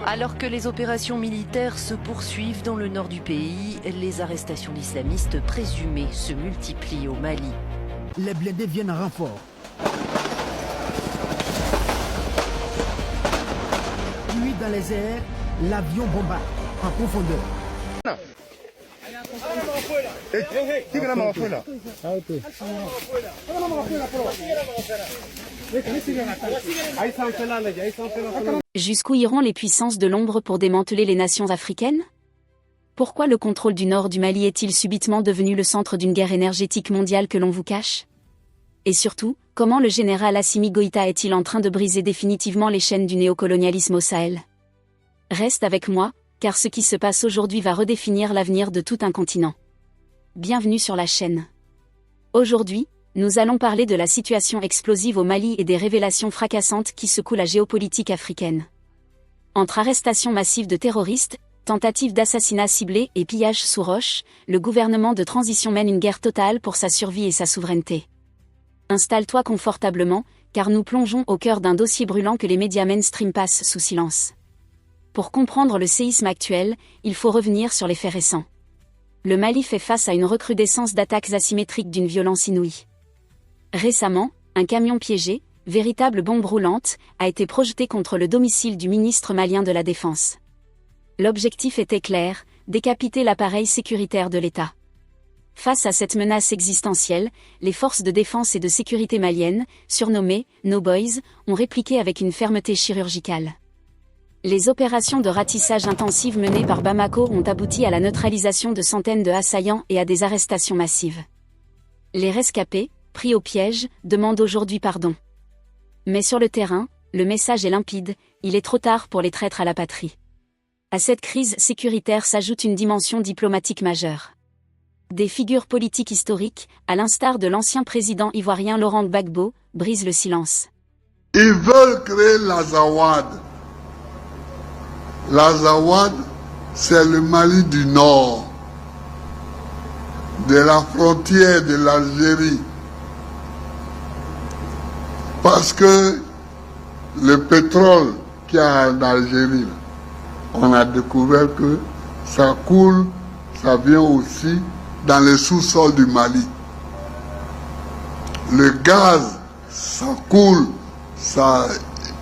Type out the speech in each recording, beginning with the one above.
Alors que les opérations militaires se poursuivent dans le nord du pays, les arrestations d'islamistes présumés se multiplient au Mali. Les blindés viennent en renfort. Puis dans les airs, l'avion bombarde en profondeur. Jusqu'où iront les puissances de l'ombre pour démanteler les nations africaines? Pourquoi le contrôle du nord du Mali est-il subitement devenu le centre d'une guerre énergétique mondiale que l'on vous cache? Et surtout, comment le général Assimi Goïta est-il en train de briser définitivement les chaînes du néocolonialisme au Sahel? Reste avec moi, car ce qui se passe aujourd'hui va redéfinir l'avenir de tout un continent. Bienvenue sur la chaîne. Aujourd'hui, nous allons parler de la situation explosive au Mali et des révélations fracassantes qui secouent la géopolitique africaine. Entre arrestations massives de terroristes, tentatives d'assassinats ciblés et pillages sous roche, le gouvernement de transition mène une guerre totale pour sa survie et sa souveraineté. Installe-toi confortablement, car nous plongeons au cœur d'un dossier brûlant que les médias mainstream passent sous silence. Pour comprendre le séisme actuel, il faut revenir sur les faits récents. Le Mali fait face à une recrudescence d'attaques asymétriques d'une violence inouïe. Récemment, un camion piégé, véritable bombe roulante, a été projeté contre le domicile du ministre malien de la Défense. L'objectif était clair, décapiter l'appareil sécuritaire de l'État. Face à cette menace existentielle, les forces de défense et de sécurité maliennes, surnommées « No Boys », ont répliqué avec une fermeté chirurgicale. Les opérations de ratissage intensives menées par Bamako ont abouti à la neutralisation de centaines de assaillants et à des arrestations massives. Les rescapés, pris au piège, demandent aujourd'hui pardon. Mais sur le terrain, le message est limpide, il est trop tard pour les traîtres à la patrie. À cette crise sécuritaire s'ajoute une dimension diplomatique majeure. Des figures politiques historiques, à l'instar de l'ancien président ivoirien Laurent Gbagbo, brisent le silence. Ils veulent créer l'Azawad. L'Azawad, c'est le Mali du Nord, de la frontière de l'Algérie. Parce que le pétrole qu'il y a en Algérie, on a découvert que ça coule, ça vient aussi dans le sous-sol du Mali. Le gaz, ça coule, ça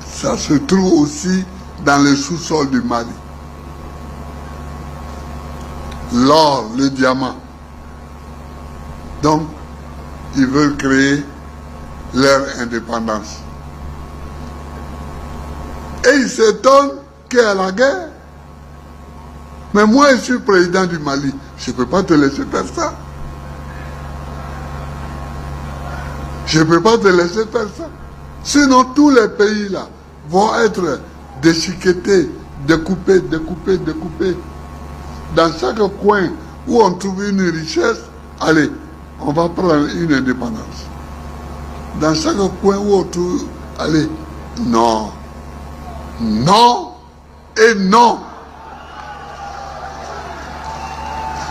se trouve aussi dans le sous-sol du Mali. L'or, le diamant. Donc, ils veulent créer leur indépendance. Et ils s'étonnent qu'il y a la guerre. Mais moi, je suis président du Mali. Je ne peux pas te laisser faire ça. Je ne peux pas te laisser faire ça. Sinon, tous les pays là vont être déchiquetés, découpés. Dans chaque coin où on trouve une richesse, allez, on va prendre une indépendance. Dans chaque coin où on trouve, allez, non, non et non.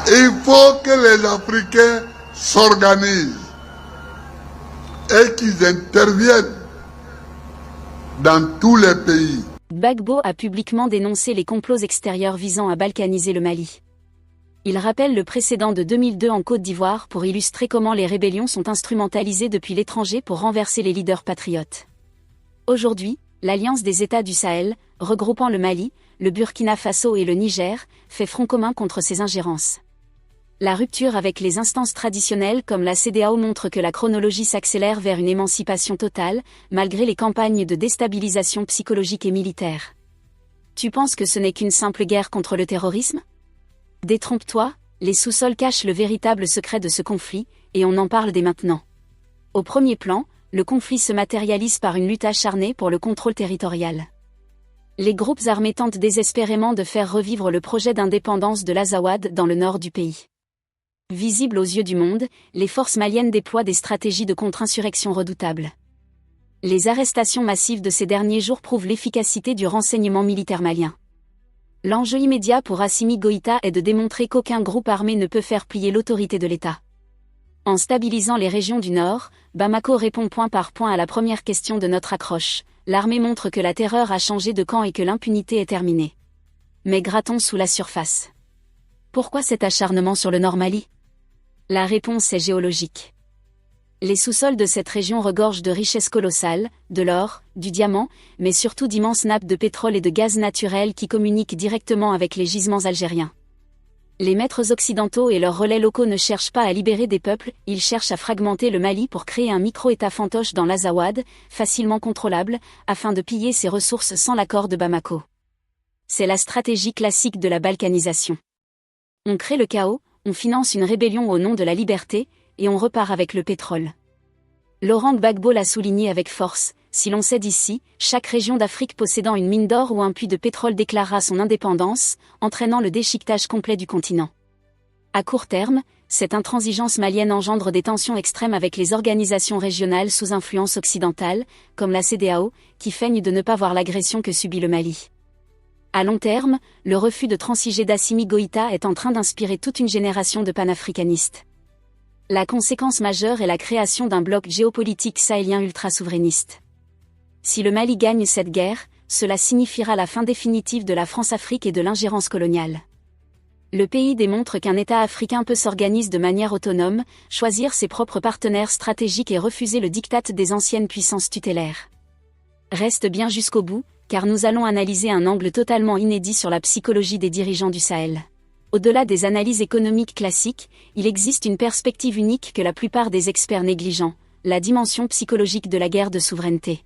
Il faut que les Africains s'organisent et qu'ils interviennent dans tous les pays. Gbagbo a publiquement dénoncé les complots extérieurs visant à balkaniser le Mali. Il rappelle le précédent de 2002 en Côte d'Ivoire pour illustrer comment les rébellions sont instrumentalisées depuis l'étranger pour renverser les leaders patriotes. Aujourd'hui, l'Alliance des États du Sahel, regroupant le Mali, le Burkina Faso et le Niger, fait front commun contre ces ingérences. La rupture avec les instances traditionnelles comme la CEDEAO montre que la chronologie s'accélère vers une émancipation totale, malgré les campagnes de déstabilisation psychologique et militaire. Tu penses que ce n'est qu'une simple guerre contre le terrorisme? Détrompe-toi, les sous-sols cachent le véritable secret de ce conflit, et on en parle dès maintenant. Au premier plan, le conflit se matérialise par une lutte acharnée pour le contrôle territorial. Les groupes armés tentent désespérément de faire revivre le projet d'indépendance de l'Azawad dans le nord du pays. Visibles aux yeux du monde, les forces maliennes déploient des stratégies de contre-insurrection redoutables. Les arrestations massives de ces derniers jours prouvent l'efficacité du renseignement militaire malien. L'enjeu immédiat pour Assimi Goïta est de démontrer qu'aucun groupe armé ne peut faire plier l'autorité de l'État. En stabilisant les régions du Nord, Bamako répond point par point à la première question de notre accroche. L'armée montre que la terreur a changé de camp et que l'impunité est terminée. Mais grattons sous la surface. Pourquoi cet acharnement sur le Nord Mali? La réponse est géologique. Les sous-sols de cette région regorgent de richesses colossales, de l'or, du diamant, mais surtout d'immenses nappes de pétrole et de gaz naturel qui communiquent directement avec les gisements algériens. Les maîtres occidentaux et leurs relais locaux ne cherchent pas à libérer des peuples, ils cherchent à fragmenter le Mali pour créer un micro-État fantoche dans l'Azawad, facilement contrôlable, afin de piller ses ressources sans l'accord de Bamako. C'est la stratégie classique de la balkanisation. On crée le chaos, on finance une rébellion au nom de la liberté, et on repart avec le pétrole. Laurent Gbagbo l'a souligné avec force, si l'on sait d'ici, chaque région d'Afrique possédant une mine d'or ou un puits de pétrole déclarera son indépendance, entraînant le déchiquetage complet du continent. À court terme, cette intransigeance malienne engendre des tensions extrêmes avec les organisations régionales sous influence occidentale, comme la CEDEAO, qui feignent de ne pas voir l'agression que subit le Mali. À long terme, le refus de transiger d'Assimi Goïta est en train d'inspirer toute une génération de panafricanistes. La conséquence majeure est la création d'un bloc géopolitique sahélien ultra-souverainiste. Si le Mali gagne cette guerre, cela signifiera la fin définitive de la France-Afrique et de l'ingérence coloniale. Le pays démontre qu'un État africain peut s'organiser de manière autonome, choisir ses propres partenaires stratégiques et refuser le diktat des anciennes puissances tutélaires. Reste bien jusqu'au bout, car nous allons analyser un angle totalement inédit sur la psychologie des dirigeants du Sahel. Au-delà des analyses économiques classiques, il existe une perspective unique que la plupart des experts négligent, la dimension psychologique de la guerre de souveraineté.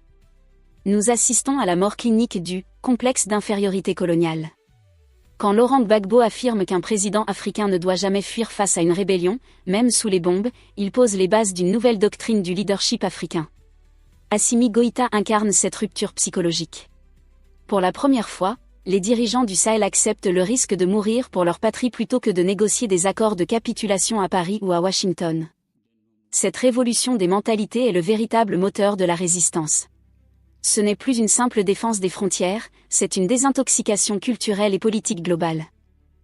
Nous assistons à la mort clinique du « complexe d'infériorité coloniale ». Quand Laurent Gbagbo affirme qu'un président africain ne doit jamais fuir face à une rébellion, même sous les bombes, il pose les bases d'une nouvelle doctrine du leadership africain. Assimi Goïta incarne cette rupture psychologique. Pour la première fois, les dirigeants du Sahel acceptent le risque de mourir pour leur patrie plutôt que de négocier des accords de capitulation à Paris ou à Washington. Cette révolution des mentalités est le véritable moteur de la résistance. Ce n'est plus une simple défense des frontières, c'est une désintoxication culturelle et politique globale.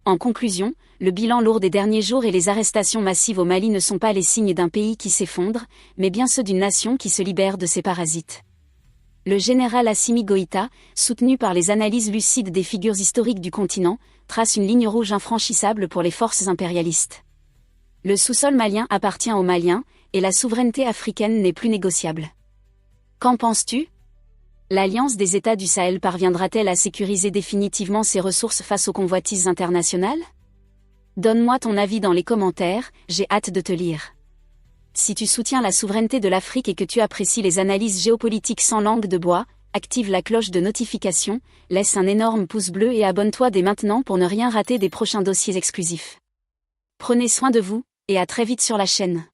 En conclusion, le bilan lourd des derniers jours et les arrestations massives au Mali ne sont pas les signes d'un pays qui s'effondre, mais bien ceux d'une nation qui se libère de ses parasites. Le général Assimi Goïta, soutenu par les analyses lucides des figures historiques du continent, trace une ligne rouge infranchissable pour les forces impérialistes. Le sous-sol malien appartient aux Maliens, et la souveraineté africaine n'est plus négociable. Qu'en penses-tu ? L'Alliance des États du Sahel parviendra-t-elle à sécuriser définitivement ses ressources face aux convoitises internationales ? Donne-moi ton avis dans les commentaires, j'ai hâte de te lire. Si tu soutiens la souveraineté de l'Afrique et que tu apprécies les analyses géopolitiques sans langue de bois, active la cloche de notification, laisse un énorme pouce bleu et abonne-toi dès maintenant pour ne rien rater des prochains dossiers exclusifs. Prenez soin de vous, et à très vite sur la chaîne.